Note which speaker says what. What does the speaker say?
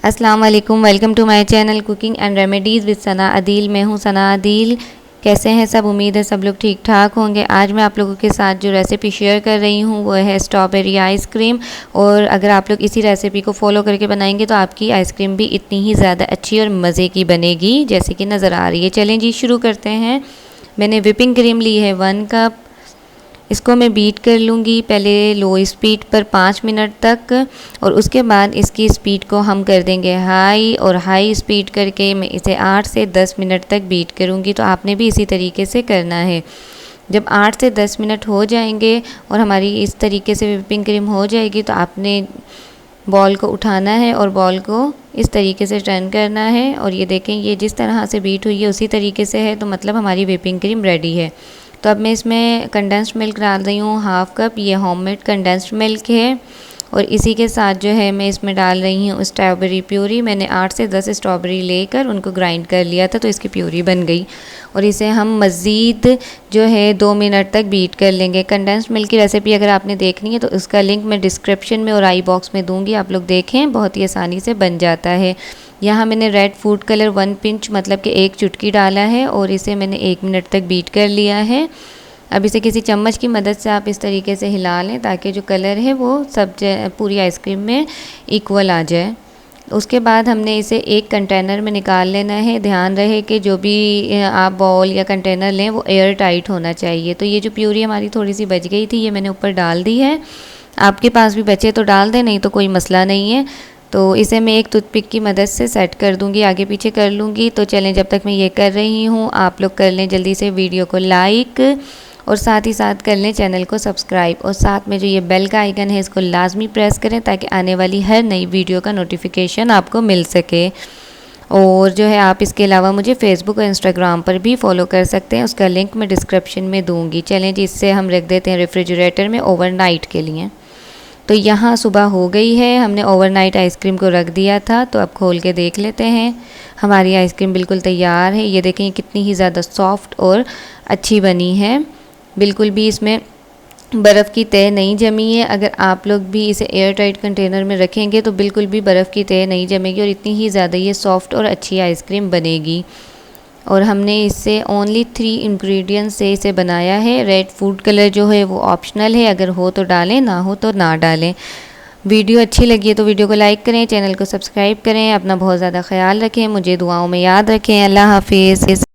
Speaker 1: अस्सलाम वालेकुम, welcome to my channel cooking and remedies with Sana Adeel. मैं हूं सना अदील। कैसे हैं सब? उम्मीद है सब लोग ठीक ठाक होंगे। आज मैं आप लोगों के साथ जो रेसिपी शेयर कर रही हूं वो है स्ट्रॉबेरी आइसक्रीम। और अगर आप लोग इसी रेसिपी को फॉलो करके बनाएंगे तो आपकी आइसक्रीम भी इतनी ही ज़्यादा अच्छी और मज़े की बनेगी जैसे कि नज़र आ रही है। चलें जी, शुरू करते हैं। मैंने विपिंग क्रीम ली है 1 कप। इसको मैं बीट कर लूँगी पहले लो स्पीड पर 5 मिनट तक, और उसके बाद इसकी स्पीड को हम कर देंगे हाई, और हाई स्पीड करके मैं इसे 8 से 10 मिनट तक बीट करूँगी। तो आपने भी इसी तरीके से करना है। जब 8 से 10 मिनट हो जाएंगे और हमारी इस तरीके से विपिंग क्रीम हो जाएगी तो आपने बॉल को उठाना है और बॉल को इस तरीके से टर्न करना है। और ये देखें, ये जिस तरह से बीट हुई है उसी तरीके से है, तो मतलब हमारी विपिंग क्रीम रेडी है। तो अब मैं इसमें कंडेंस्ड मिल्क डाल रही हूँ 1/2 कप। ये होममेड कंडेंस्ड मिल्क है। और इसी के साथ जो है मैं इसमें डाल रही हूँ स्ट्रॉबेरी प्यूरी। मैंने 8 से 10 स्ट्रॉबेरी लेकर उनको ग्राइंड कर लिया था, तो इसकी प्यूरी बन गई। और इसे हम मज़ीद जो है 2 मिनट तक बीट कर लेंगे। कंडेंस्ड मिल्क की रेसिपी अगर आपने देखनी है तो उसका लिंक मैं डिस्क्रिप्शन में और आई बॉक्स में दूँगी, आप लोग देखें, बहुत ही आसानी से बन जाता है। यहाँ मैंने रेड फूड कलर 1 पिंच मतलब कि 1 चुटकी डाला है, और इसे मैंने 1 मिनट तक बीट कर लिया है। अब इसे किसी चम्मच की मदद से आप इस तरीके से हिला लें ताकि जो कलर है वो सब पूरी आइसक्रीम में इक्वल आ जाए। उसके बाद हमने इसे एक कंटेनर में निकाल लेना है। ध्यान रहे कि जो भी आप बाउल या कंटेनर लें वो एयर टाइट होना चाहिए। तो ये जो प्यूरी हमारी थोड़ी सी बच गई थी, ये मैंने ऊपर डाल दी है। आपके पास भी बचे तो डाल दें, नहीं तो कोई मसला नहीं है। तो इसे मैं एक टूथपिक की मदद से सेट कर दूंगी, आगे पीछे कर लूँगी। तो चलें, जब तक मैं ये कर रही हूँ आप लोग कर लें जल्दी से वीडियो को लाइक, और साथ ही साथ कर लें चैनल को सब्सक्राइब, और साथ में जो ये बेल का आइकन है इसको लाजमी प्रेस करें ताकि आने वाली हर नई वीडियो का नोटिफिकेशन आपको मिल सके। और जो है आप इसके अलावा मुझे फेसबुक और इंस्टाग्राम पर भी फॉलो कर सकते हैं, उसका लिंक मैं डिस्क्रिप्शन में दूँगी। चलें जी, इससे हम रख देते हैं रेफ्रिजरेटर में ओवरनाइट के लिए। तो यहाँ सुबह हो गई है, हमने ओवरनाइट आइसक्रीम को रख दिया था। तो अब खोल के देख लेते हैं। हमारी आइसक्रीम बिल्कुल तैयार है। ये देखें कितनी ही ज़्यादा सॉफ्ट और अच्छी बनी है। बिल्कुल भी इसमें बर्फ़ की तह नहीं जमी है। अगर आप लोग भी इसे एयर टाइट कंटेनर में रखेंगे तो बिल्कुल भी बर्फ़ की तह नहीं जमेगी, और इतनी ही ज़्यादा ये सॉफ्ट और अच्छी आइसक्रीम बनेगी। और हमने इससे ओनली 3 इंग्रेडिएंट्स से इसे बनाया है। रेड फूड कलर जो है वो ऑप्शनल है, अगर हो तो डालें, ना हो तो ना डालें। वीडियो अच्छी लगी है तो वीडियो को लाइक करें, चैनल को सब्सक्राइब करें। अपना बहुत ज़्यादा ख्याल रखें, मुझे दुआओं में याद रखें। अल्लाह हाफिज़।